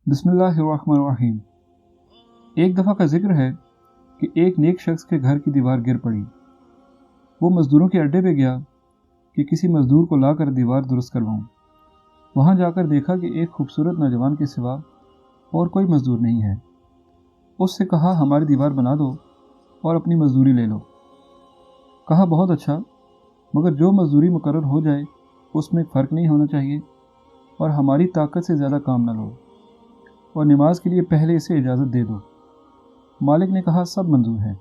बिस्मिल्लाहिर्रहमानिर्रहीम। एक दफ़ा का जिक्र है कि एक नेक शख्स के घर की दीवार गिर पड़ी। वो मज़दूरों के अड्डे पे गया कि किसी मज़दूर को लाकर दीवार दुरुस्त करवाऊँ। वहाँ जाकर देखा कि एक खूबसूरत नौजवान के सिवा और कोई मज़दूर नहीं है। उससे कहा, हमारी दीवार बना दो और अपनी मज़दूरी ले लो। कहा, बहुत अच्छा, मगर जो मज़दूरी मुकर्रर हो जाए उसमें फ़र्क नहीं होना चाहिए और हमारी ताकत से ज़्यादा काम न लो, और नमाज के लिए पहले इसे इजाज़त दे दो। मालिक ने कहा, सब मंजूर है।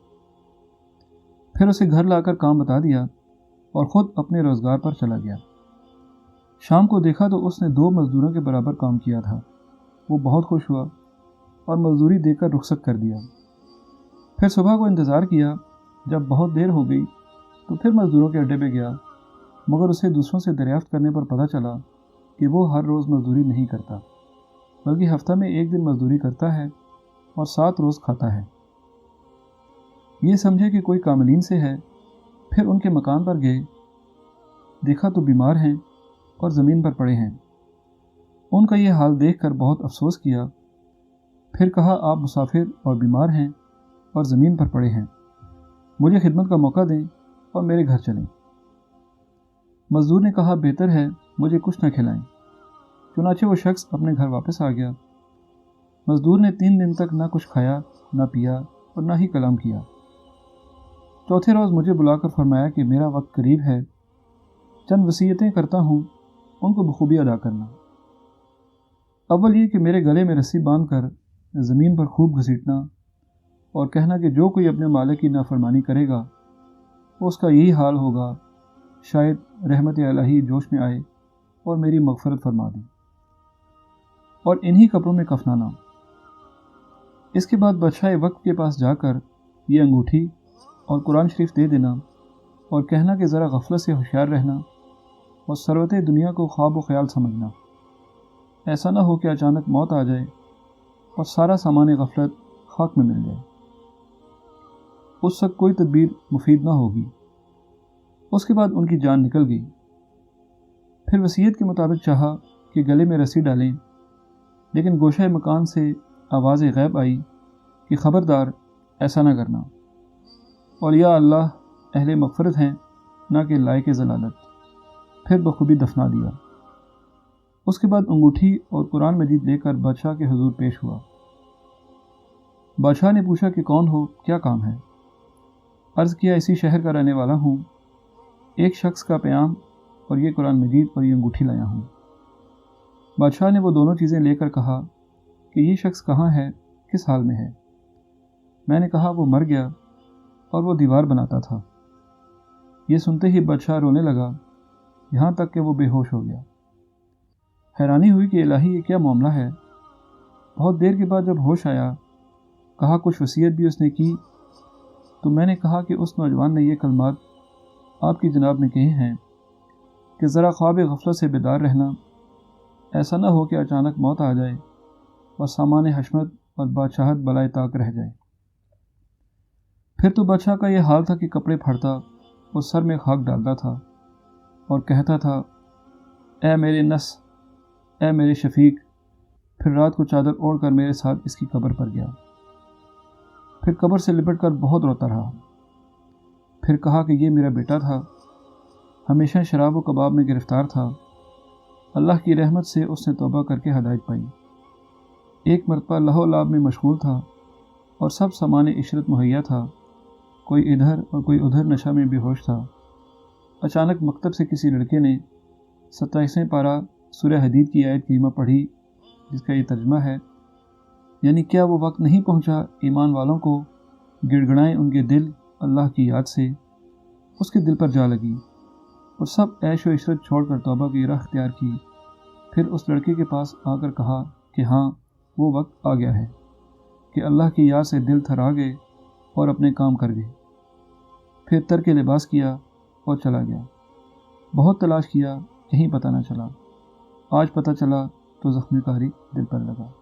फिर उसे घर लाकर काम बता दिया और ख़ुद अपने रोज़गार पर चला गया। शाम को देखा तो उसने 2 मज़दूरों के बराबर काम किया था। वो बहुत खुश हुआ और मज़दूरी देकर रुखसत कर दिया। फिर सुबह को इंतज़ार किया। जब बहुत देर हो गई तो फिर मज़दूरों के अड्डे पे गया, मगर उसे दूसरों से दरियाफ्त करने पर पता चला कि वो हर रोज़ मज़दूरी नहीं करता, बल्कि हफ्ता में 1 दिन मज़दूरी करता है और 7 रोज़ खाता है। ये समझे कि कोई कामलीन से है। फिर उनके मकान पर गए, देखा तो बीमार हैं और ज़मीन पर पड़े हैं। उनका ये हाल देखकर बहुत अफसोस किया। फिर कहा, आप मुसाफिर और बीमार हैं और ज़मीन पर पड़े हैं, मुझे खिदमत का मौका दें और मेरे घर चलें। मज़दूर ने कहा, बेहतर है मुझे कुछ न खिलाएं। चुनाचे वो शख्स अपने घर वापस आ गया। मज़दूर ने 3 दिन तक ना कुछ खाया, ना पिया और ना ही कलाम किया। चौथे रोज़ मुझे बुलाकर फरमाया कि मेरा वक्त करीब है, चंद वसीयतें करता हूँ, उनको बखूबी अदा करना। अव्वल ये कि मेरे गले में रस्सी बांध कर ज़मीन पर खूब घसीटना और कहना कि जो कोई अपने मालिक की नाफरमानी करेगा उसका यही हाल होगा, शायद रहमत इलाही जोश में आए और मेरी मग़फ़रत फरमा दें, और इन्हीं कपड़ों में कफनाना। इसके बाद बादशाह वक्त के पास जाकर ये अंगूठी और कुरान शरीफ दे देना और कहना कि ज़रा गफलत से होशियार रहना और सरवत दुनिया को ख्वाब व ख्याल समझना। ऐसा ना हो कि अचानक मौत आ जाए और सारा सामान गफलत खाक में मिल जाए। उस वक्त कोई तदबीर मुफीद ना होगी। उसके बाद उनकी जान निकल गई। फिर वसीयत के मुताबिक चाहा कि गले में रस्सी डालें, लेकिन गोशा मकान से आवाज़ गैब आई कि ख़बरदार, ऐसा ना करना, और या अल्लाह अहले मग़फ़रत हैं, ना कि लायक ज़लालत। फिर बखूबी दफना दिया। उसके बाद अंगूठी और कुरान मजीद लेकर बादशाह के हुजूर पेश हुआ। बादशाह ने पूछा कि कौन हो, क्या काम है? अर्ज़ किया, इसी शहर का रहने वाला हूँ, एक शख्स का प्याम और ये कुरान मजीद और ये अंगूठी लाया हूँ। बादशाह ने वो दोनों चीज़ें लेकर कहा कि ये शख्स कहाँ है, किस हाल में है? मैंने कहा, वो मर गया और वो दीवार बनाता था। ये सुनते ही बादशाह रोने लगा, यहाँ तक कि वो बेहोश हो गया। हैरानी हुई कि इलाही ये क्या मामला है। बहुत देर के बाद जब होश आया, कहा कुछ वसीयत भी उसने की, तो मैंने कहा कि उस नौजवान ने ये कलमात आपकी जनाब में कहे हैं कि ज़रा ख्वाब गफलत से बेदार रहना, ऐसा ना हो कि अचानक मौत आ जाए और सामान हशमत और बादशाहत बलाए ताक रह जाए। फिर तो बादशाह का यह हाल था कि कपड़े फाड़ता और सर में खाक डालता था और कहता था, ए मेरे नस, ए मेरे शफीक। फिर रात को चादर ओढ़ कर मेरे साथ इसकी कब्र पर गया। फिर कब्र से लिपट कर बहुत रोता रहा। फिर कहा कि ये मेरा बेटा था, हमेशा शराब व कबाब में गिरफ़्तार था। अल्लाह की रहमत से उसने तौबा करके हदायत पाई। एक मरतबा लहो लाभ में मशगूल था और सब सामान इशरत मुहैया था। कोई इधर और कोई उधर नशा में बेहोश था। अचानक मकतब से किसी लड़के ने 27वें पारा सूरह हदीद की आयत करीमा पढ़ी, जिसका ये तर्जमा है, यानी क्या वो वक्त नहीं पहुंचा ईमान वालों को गिड़गड़ाएं उनके दिल अल्लाह की याद से। उसके दिल पर जा लगी और सब ऐश व इशरत छोड़कर तौबा की राह अख्तियार की। फिर उस लड़के के पास आकर कहा कि हाँ, वो वक्त आ गया है कि अल्लाह की याद से दिल थरा गए और अपने काम कर गए। फिर तर के लिबास किया और चला गया। बहुत तलाश किया, कहीं पता न चला। आज पता चला तो ज़ख्मी कारी दिल पर लगा।